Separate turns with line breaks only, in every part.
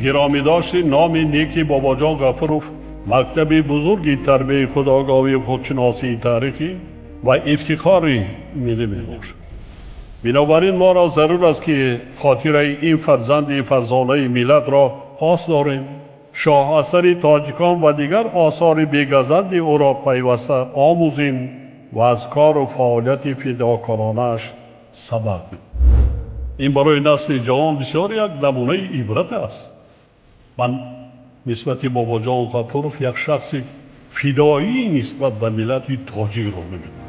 گرامی داشتی نام نیکی بابا جان غفورов مکتب بزرگی تربیت خودآگاهی و خودشناسی تاریخی و افتخاری ملی میباشد. بنابراین ما را ضرور است که خاطره این فرزند فرزانه ملت را پاس داریم. شاه اثر تاجیکان و دیگر آثار بیگزند او را پیوسته آموزیم و از کار و فعالیت فداکارانه‌اش سبق بگیریم. این برای نسل جوان بسیار یک نمونه عبرت است. من نسبت بابا جان غفورов یک شخص فدایی نسبت به ملت تاجیک را می‌بینم.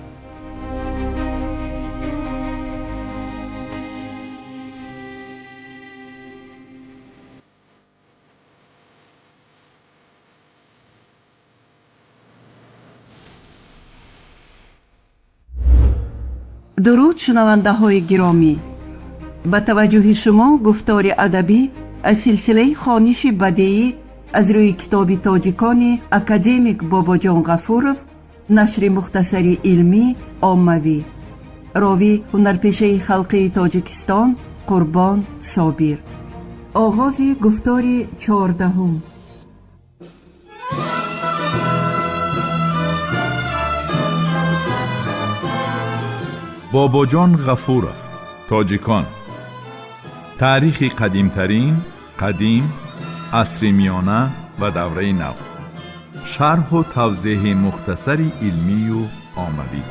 درود شنونده های گرامی، با توجه شما گفتار ادبی از سلسله خوانش بدیعی از روی کتاب تاجیکان اکادمیک باباجان غفورов، نشر مختصری علمی عاموی، راوی هنرپیشه خلقی تاجیکستان قربان صابر. آغاز گفتار 14.
باباجان غفورov، تاجیکان. تاریخ قدیمترین، قدیم، عصر میانه و دوره نو. شرح و توضیح مختصری علمی و عاموی.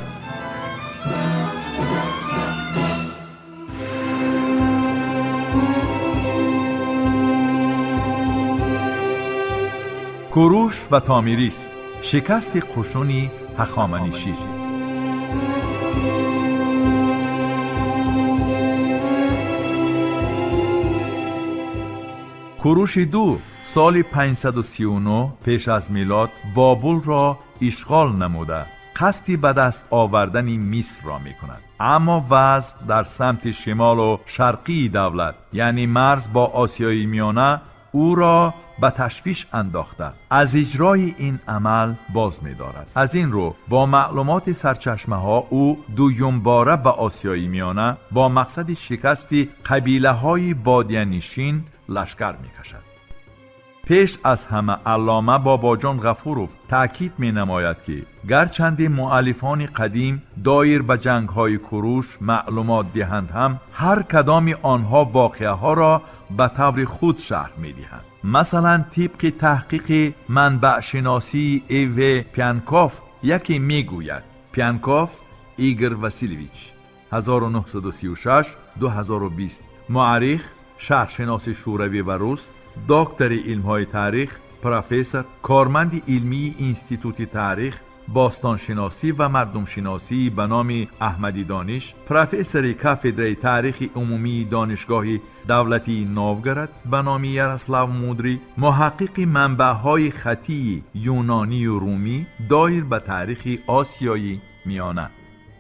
کوروش و تامیریس، شکست قشون هخامنشی. کوروش دو سال 539 پیش از میلاد بابل را اشغال نموده قصدی به دست آوردن مصر را می کند. اما وضع در سمت شمال و شرقی دولت یعنی مرز با آسیای میانه او را به تشویش انداخته از اجرای این عمل باز می دارد. از این رو با معلومات سرچشمه ها او دویم باره به آسیای میانه با مقصد شکست قبیله های بادیه‌نشین لشکر می کشد. پیش از همه علامه باباجان غفورov تأکید می نماید که گرچند مؤلفان قدیم دایر به جنگ های کوروش معلومات دهند هم هر کدام آنها واقعه ها را به طور خود شرح می دهند. مثلا طبق تحقیق منبع شناسی ایو پیانکوف یکی می گوید پیانکوف ایگر واسیلیویچ 1936-2020 مورخ، شهرشناس شوروی و روس، دکتر علم‌های تاریخ، پروفسور، کارمند علمی انستیتوت تاریخ، باستانشناسی و مردم شناسی به نام احمدی دانش، پروفسور کافدره تاریخ عمومی دانشگاه دولتی نوگراد به نام یاراسلاو مودری، محقق منبع‌های خطی یونانی و رومی دایر به تاریخ آسیای میانه.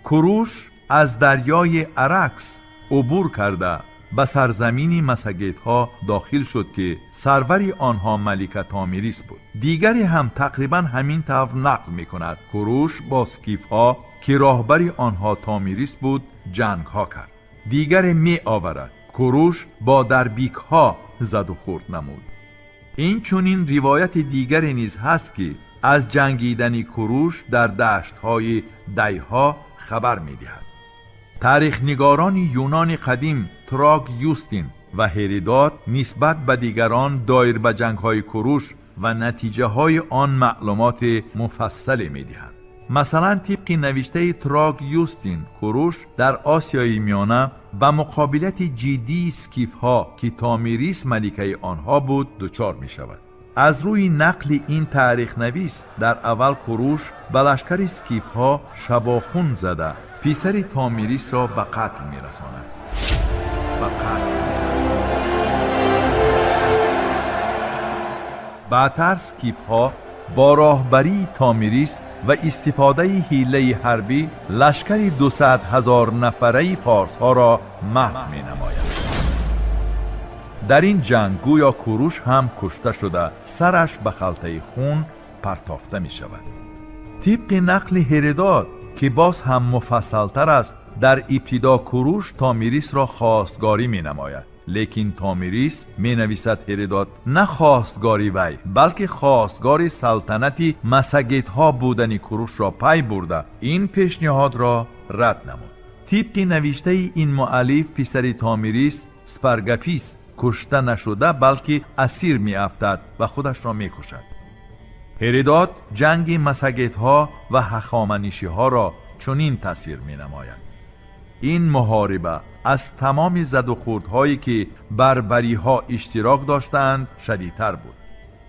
کوروش از دریای اراکس عبور کرده به سرزمین مساگیت ها داخل شد که سروری آنها ملکه تامیریس بود. دیگری هم تقریبا همین طور نقل می کند. کوروش با سکیف ها که راهبری آنها تامیریس بود جنگ ها کرد. دیگری می آورد کوروش با دربیک ها زد و خورد نمود. این چونین روایت دیگری نیز هست که از جنگیدن کوروش در دشت های دیها خبر می دهد. تاریخ نگاران یونان قدیم تراگ یوستین و هرودوت نسبت به دیگران دایر به جنگ های کوروش و نتیجه های آن معلومات مفصل می دهند. مثلا طبق نوشته تراگ یوستین کوروش در آسیای میانه به مقابلت جدی سکیف ها که تامیریس ملکه آنها بود دچار می شود. از روی نقل این تاریخ نویس در اول کوروش به لشکر سکیف ها شباخون زده پسر تامیریس را به قتل می رساند. بعدتر سکیف ها با راهبری تامیریس و استفاده حیله حربی لشکر 200,000 نفره فارس ها را محو می نماید. در این جنگ گویا کوروش هم کشته شده سرش به خلطه خون پرتافته می شود. طبق نقل هرودوت که باز هم مفصلتر است در ابتدا کوروش تامیریس را خواستگاری می نماید لیکن تامریس می نویسد هرودوت نه خواستگاری وی بلکه خواستگاری سلطنتی مسگیت ها بودن کوروش را پی برده این پیشنهاد را رد نمود. طبق نوشته این مؤلف پسر تامریس سپرگپیس کشته نشده بلکه اسیر می افتد و خودش را می کشد. هرودوت جنگ مسگیت ها و هخامنشی ها را چنین تصویر می نماید: این محاربه از تمام زد و خوردهایی که بربری ها اشتراک داشتند شدیدتر بود.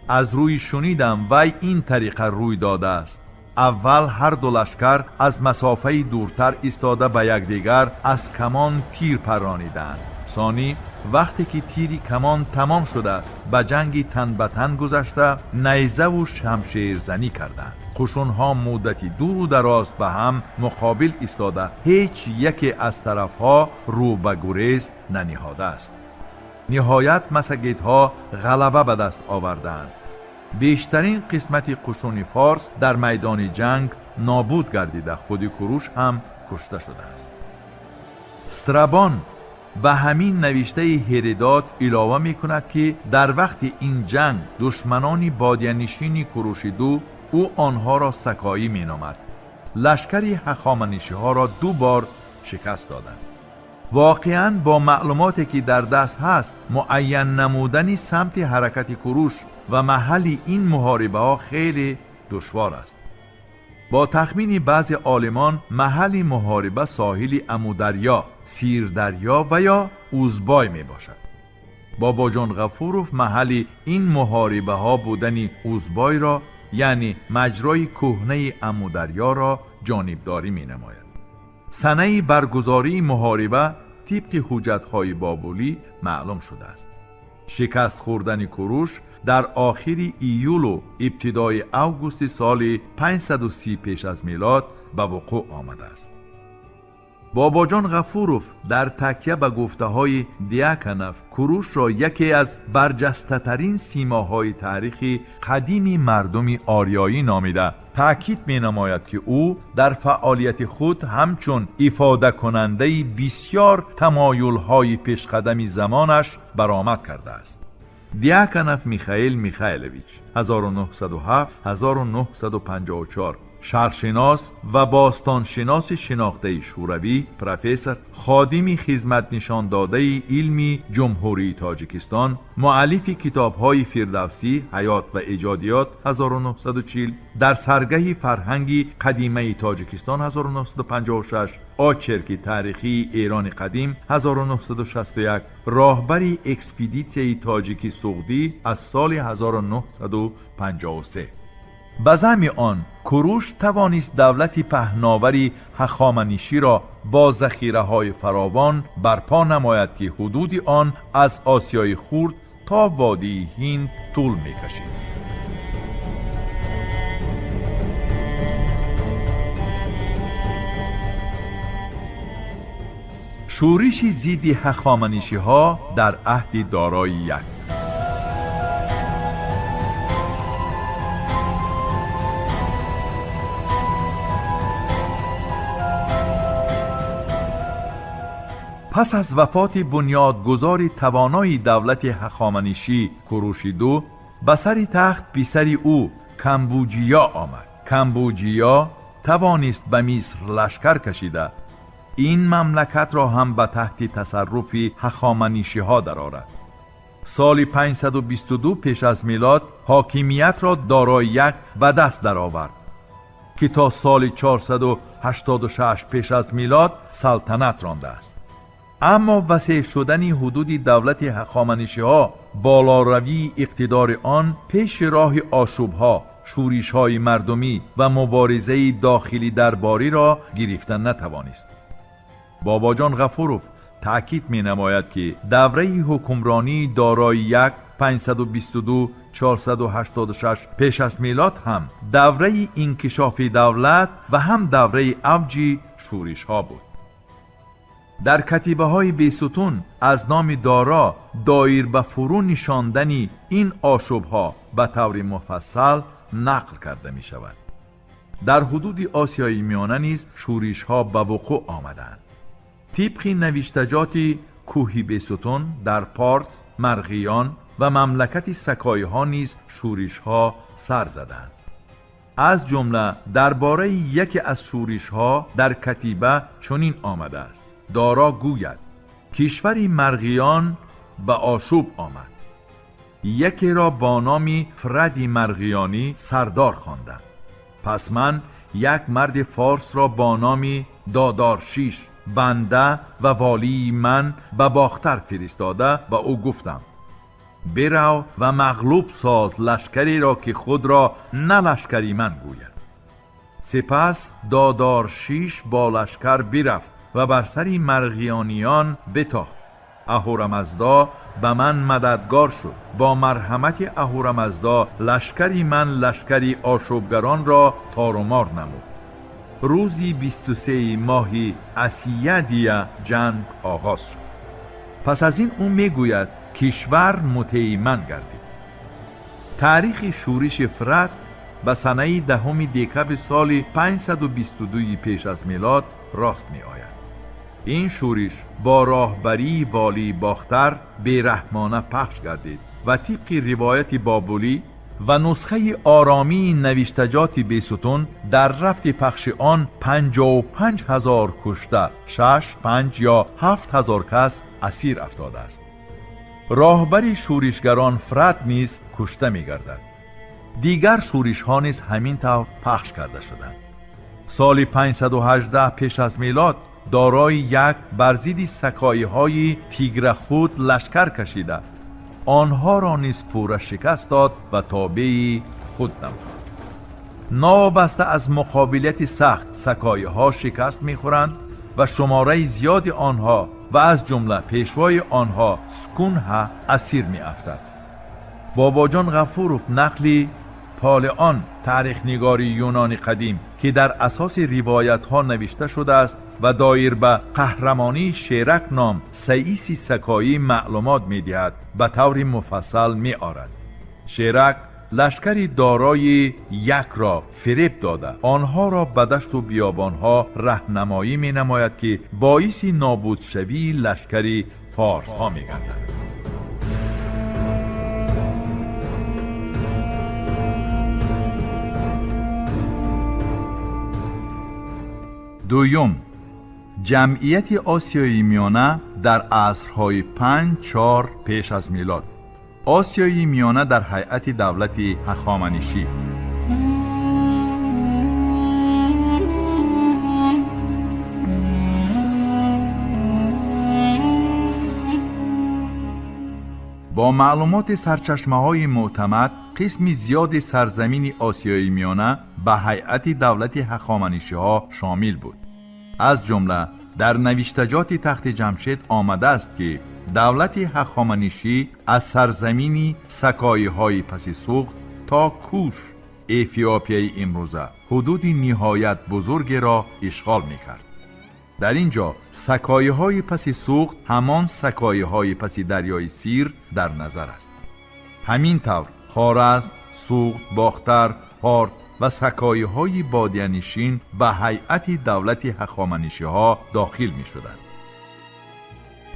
از روی شنیدم وی این طریقه روی داده است: اول هر دو لشکر از مسافه دورتر ایستاده به یکدیگر از کمان تیر پرانیدند. ثانی وقتی که تیری کمان تمام شده است به جنگی تن به تن گذشته نیزه و شمشیر زنی کردند. قشونها مدتی دور و دراز به هم مقابل ایستاده هیچ یکی از طرفها رو به گریز ننهاده است. نهایت مسگیت ها غلبه به دست آوردند. بیشترین قسمت قشون فارس در میدان جنگ نابود گردیده خود کوروش هم کشته شده است. استرابان به همین نوشته هرودوت علاوه می کند که در وقت این جنگ دشمنان بادیه‌نشین کوروشیدو او آنها را سکایی می نامد. لشکری هخامنشی ها را 2 بار شکست دادند. واقعاً با معلوماتی که در دست هست معین نمودن سمت حرکت کوروش و محل این محاربه ها خیلی دشوار است. با تخمین بعضی عالمان محل محاربه ساحل امودریا، سیردریا و یا اوزبای می باشد. بابا جان غفوروف محل این محاربه ها بودن اوزبای را یعنی مجرای کهنه امودریا را جانبداری می نماید. سنه برگزاری محاربه طبق حجت‌های بابلی معلوم شده است. شکست خوردن کوروش در آخر ایول و ابتدای اوگوست سال 530 پیش از میلاد به وقوع آمده است. بابا جان غفوروف در تکیه به گفته های دیاکنف کوروش را یکی از برجسته ترین سیماهای تاریخی قدیم مردم آریایی نامیده تأکید می نماید که او در فعالیت خود همچون افاده کننده بسیار تمایل های پیشقدمی زمانش برآمد کرده است. دیاکنف میخائیل میخائیلویچ 1907-1954 شرقشناس و باستانشناس شناخته شوروی، پروفسور، خادم خدمت نشان داده علمی جمهوری تاجیکستان، مؤلف کتاب‌های فردوسی، حیات و ایجادیات 1940، در سرگه فرهنگی قدیمه تاجیکستان 1956، آچرک تاریخی ایران قدیم 1961، راهبری اکسپدیسیون تاجیکی سعودی از سال 1953. به زعم آن کوروش توانست دولت پهناوری هخامنشی را با ذخیره‌های فراوان برپا نماید که حدود آن از آسیای خرد تا وادی هند طول می‌کشید. شورش ضد هخامنشی ها در عهد دارای یک. پس از وفات بنیادگذار توانای دولت هخامنشی کوروشیدو به سر تخت پسر او کمبوجیا آمد. کمبوجیا توانست به مصر لشکر کشیده این مملکت را هم به تحت تصرف هخامنشی ها درآورد. سال 522 پیش از میلاد حاکمیت را دارای یک به دست درآورد که تا سال 486 پیش از میلاد سلطنت رانده است. اما وسیع شدن حدود دولت هخامنشی ها، بالاروی اقتدار آن پیش راه آشوب ها، شورش های مردمی و مبارزه داخلی درباری را گرفتن نتوانست. بابا جان غفوروف تأکید می نماید که دوره حکمرانی دارای یک 522-486 پیش از میلاد هم دوره انکشاف دولت و هم دوره اوج شورش ها بود. در کتیبه های بیستون از نام دارا دایر به فرو نشاندن این آشوب ها به طور مفصل نقل کرده می شود. در حدود آسیای میانه نیز شورش ها به وقوع آمدند. طبق نوشتجات کوهی بیستون در پارت، مرغیان و مملکت سکایی ها نیز شورش ها سر زدند. از جمله درباره یکی از شورش ها در کتیبه چنین آمده است: دارا گوید کشوری مرغیان به آشوب آمد. یکی را با نام فردی مرغیانی سردار خواندند. پس من یک مرد فارس را با نام دادارشیش بنده و والی من به باختر فرستاده و او گفتم برو و مغلوب ساز لشکری را که خود را نه لشکری من گوید. سپس دادارشیش با لشکر برفت و بر سر مرغیانیان بتاخت. اهورامزدا به من مددگار شد. با مرحمت اهورامزدا لشکری من لشکری آشوبگران را تارومار نمود. روزی 23 ماهی اسیدیه جنگ آغاز شد. پس از این او میگوید کشور مطیع من گردید. تاریخ شورش فرات به سنه 10 دکبر سال 522 پیش از میلاد راست می آید. این شورش با راهبری والی باختر بیرحمانه پخش گردید و طبق روایت بابلی و نسخه آرامی نوشتجات بیستون در رفت پخش آن 55,000 کشته، 6، 5 یا 7,000 کس اسیر افتاده است. راهبر شورشگران فرات نیز کشته می گردد. دیگر شورش ها نیز همین طور پخش کرده شدند. سال 518 پیش از میلاد دارای یک بر ضد سکایی های تیگرخود لشکر کشیده آنها را نیز پوره شکست داد و تابع خود نمود. نابسته از مقابلت سخت سکایی ها شکست میخورند و شماره زیاد آنها و از جمله پیشوای آنها سکونها اسیر می افتد. بابا جان غفورов نقلی پالئون تاریخ نگاری یونان قدیم که در اساس روایت ها نوشته شده است و دایر به قهرمانی شیرک نام سییسی سکایی معلومات می دهد به طور مفصل می آرد. شیرک لشکری دارای یک را فریب داده آنها را به دشت و بیابانها راهنمایی می نماید که باعث نابود شوی لشکری فارس ها می گردد. دوم، جمعیت آسیای میانه در عصرهای 5-4 پیش از میلاد. آسیای میانه در هیئت دولت هخامنشی. با معلومات سرچشمه‌های معتمد قسم زیاد سرزمین آسیای میانه به هیئت دولت هخامنشی‌ها شامل بود. از جمله در نوشتجات تخت جمشید آمده است که دولت هخامنشی از سرزمینی سکایی‌های پس سوخت تا کوش افیوپیای امروزه حدود نهایت بزرگ را اشغال می‌کرد. در اینجا سکایی‌های پس سوخت همان سکایی‌های پس دریای سیر در نظر است. همین طور خوارزم، سوخت، باختر، پارت و سکایی‌های بادیه‌نشین به هیئت دولت هخامنشی‌ها داخل می‌شدند.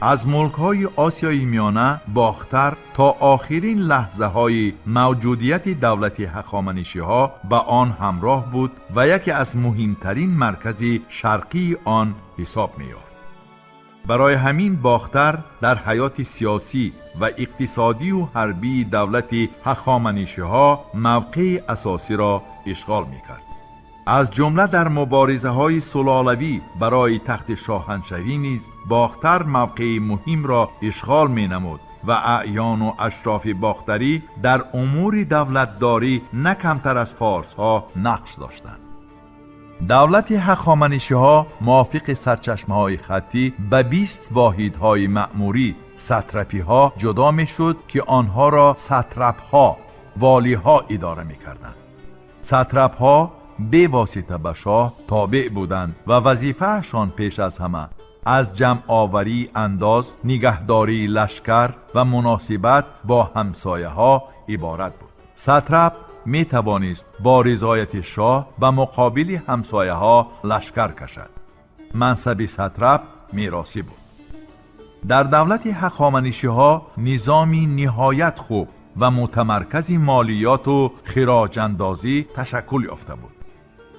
از ملک‌های آسیای میانه باختر تا آخرین لحظه‌های موجودیت دولت هخامنشی‌ها به آن همراه بود و یکی از مهمترین مرکز شرقی آن حساب می‌یافت. برای همین باختر در حیات سیاسی و اقتصادی و حربی دولت هخامنشی‌ها موقع اساسی را اشغال می‌کرد. از جمله در مبارزه‌های سلالوی برای تخت شاهنشهی نیز باختر موقع مهم را اشغال می‌نمود و اعیان و اشراف باختری در امور دولتداری نه کمتر از فارس‌ها نقش داشتند. دولت هخامنشی‌ها موافق سرچشمه‌های خطی به 20 واحدهای مأموری ساتراپی‌ها جدا می‌شد که آنها را ساتراپ‌ها، والی‌ها اداره می‌کردند. ساتراپ‌ها به واسطه به شاه تابع بودند و وظیفه‌شان پیش از همه از جمع آوری انداز، نگهداری لشکر و مناسبت با همسایه‌ها عبارت بود. ساتراپ می توانست با رضایت شاه به مقابل همسایه‌ها لشکر کشد. منصب ساتراپ میراثی بود. در دولت هخامنشی ها نظامی نهایت خوب و متمرکز مالیات و خراج اندازی تشکل یافته بود.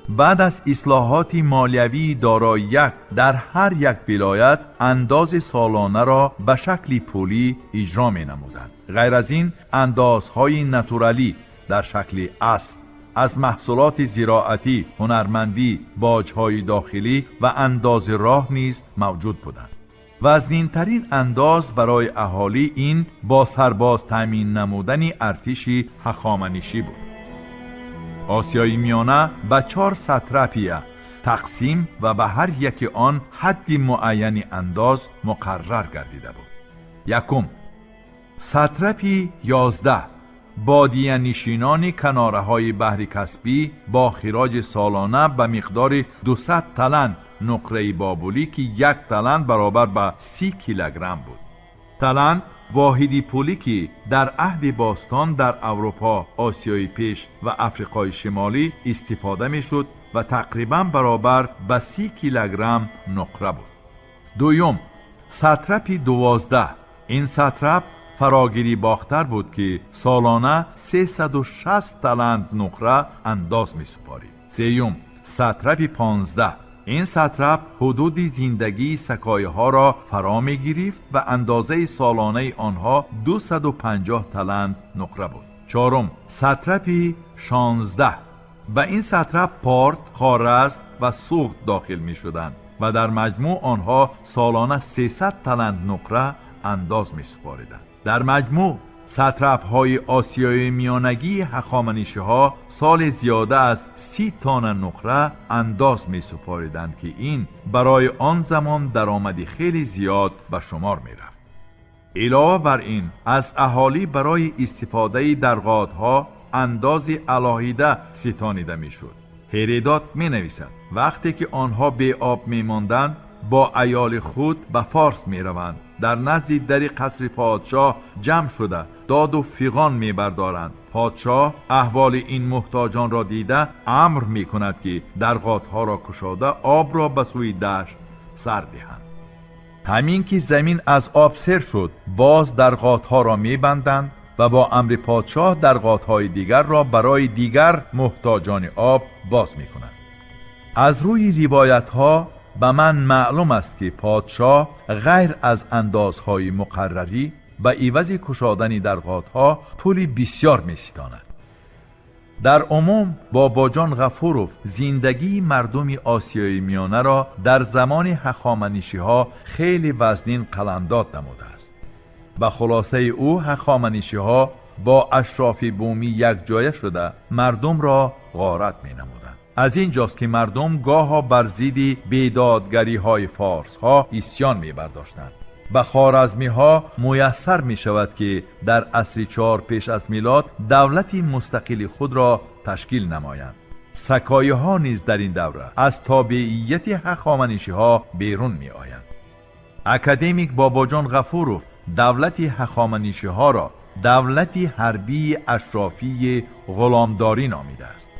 بعد از اصلاحات مالیوی دارایی در هر یک ولایت انداز سالانه را به شکل پولی اجرا می نمودند. غیر از این اندازهای ناتورالی در شکل اصل از محصولات زراعتی، هنرمندی، باجهای داخلی و انداز راه نیز موجود بودند. وزنین‌ترین انداز برای اهالی این با سرباز تامین نمودن ارتش هخامنشی بود. آسیای میانه به 4 ساتراپیه تقسیم و به هر یک آن حد معینی انداز مقرر گردیده بود. یکم، ساتراپی 11 بادیه نشینان کناره های بحر کسپی با خراج سالانه به مقدار 200 تلنت نقره بابلی که 1 تلنت برابر به 30 کیلوگرم بود. تلنت واحدی پولی که در عهد باستان در اروپا، آسیای پیش و افریقای شمالی استفاده می شد و تقریبا برابر به 30 کیلوگرم نقره بود. دوم، ساتراپی 12 این ساتراپ فراگیری باختر بود که سالانه 360 تلنت نقره انداز می سپارید. سیوم، ساتراپی 15 این ساتراپ حدود زندگی سکایه ها را فرا می گرفت و اندازه سالانه آنها 250 تلنت نقره بود. چهارم، ساتراپی 16 به این ساتراپ پارت، خوارزم و سوخت داخل می شدند و در مجموع آنها سالانه 300 تلنت نقره انداز می سپاریدند. در مجموع ساتراپ های آسیای میانگی هخامنشی ها سال زیاده از 30 تن نقره انداز می سپاریدند که این برای آن زمان درآمدی خیلی زیاد به شمار می رفت. علاوه بر این از اهالی برای استفاده در غادها انداز علاهیده ستانیده می شد. هرودوت می نویسد وقتی که آنها به آب می ماندند با عیال خود به فارس می روند، در نزد در قصر پادشاه جمع شده داد و فیغان می بردارند. پادشاه احوال این محتاجان را دیده امر می کند که در غارها را کشاده آب را به سوی دشت سر دهند. همین که زمین از آب سر شد باز در غارها را می بندند و با امر پادشاه در غارهای دیگر را برای دیگر محتاجان آب باز می کنند. از روی روایت ها به من معلوم است که پادشاه غیر از اندازهای مقرری به عوض کشادن در غارها پولی بسیار می ستاند. در عموم بابا جان غفورов زندگی مردم آسیای میانه را در زمان هخامنشی ها خیلی وزنین قلمداد نموده است. به خلاصه او هخامنشی ها با اشراف بومی یک جایه شده مردم را غارت می نمودند. از این جاست که مردم گاها بر ضد بیدادگری های فارس ها اسیان می برداشتند. به خوارزمی ها میسر می شود که در عصر 4 پیش از میلاد دولتی مستقل خود را تشکیل نمایند. سکایه ها نیز در این دوره از تابعیت هخامنشی ها بیرون می آیند. اکادمیک بابا جان غفورov دولت هخامنشی ها را دولتی حربی اشرافی غلامداری نامیده است.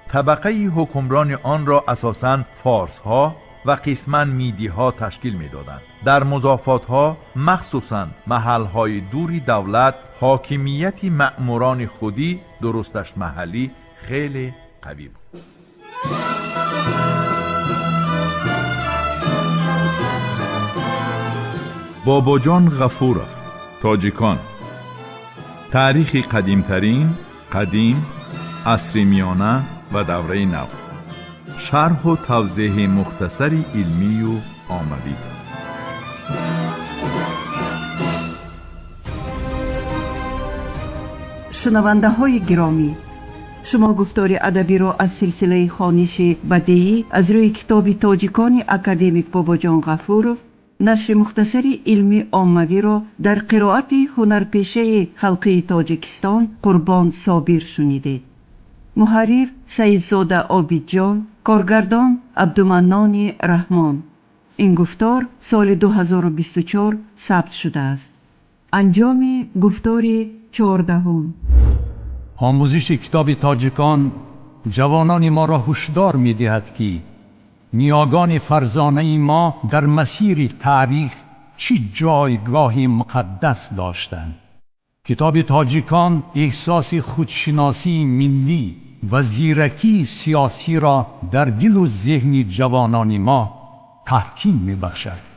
طبقه حکمران آن را اساساً فارس ها و قسماً میدی ها تشکیل می دادند. در مضافات ها مخصوصاً محل های دوری دولت حاکمیت مأموران خودی درستش محلی خیلی قوی بود. بابا جان غفورov تاجیکان تاریخ قدیمترین قدیم عصر میانه و دوره نو شرح و توضیح مختصری علمی و عملی.
شنونده های گرامی، شما گفتار ادبی را از سلسله خوانش بدیعی از روی کتاب تاجیکان اکادمیک بابا جان غفورov نشر مختصری علمی عموی را در قرائت هنرپیشه خلقی تاجیکستان قربان صابر شنیدید. محرر سیدزاده عابدجان، کارگردان عبدالمنان رحمان. این گفتار سال 2024 ثبت شده است. انجام گفتار 14.
آموزش کتاب تاجیکان جوانان ما را هشدار می دهد که نیاگان فرزانه ما در مسیر تاریخ چی جایگاهی مقدس داشتند. کتاب تاجیکان احساس خودشناسی ملی و زیرکی سیاسی را در دل و ذهن جوانان ما تحکیم می‌بخشد.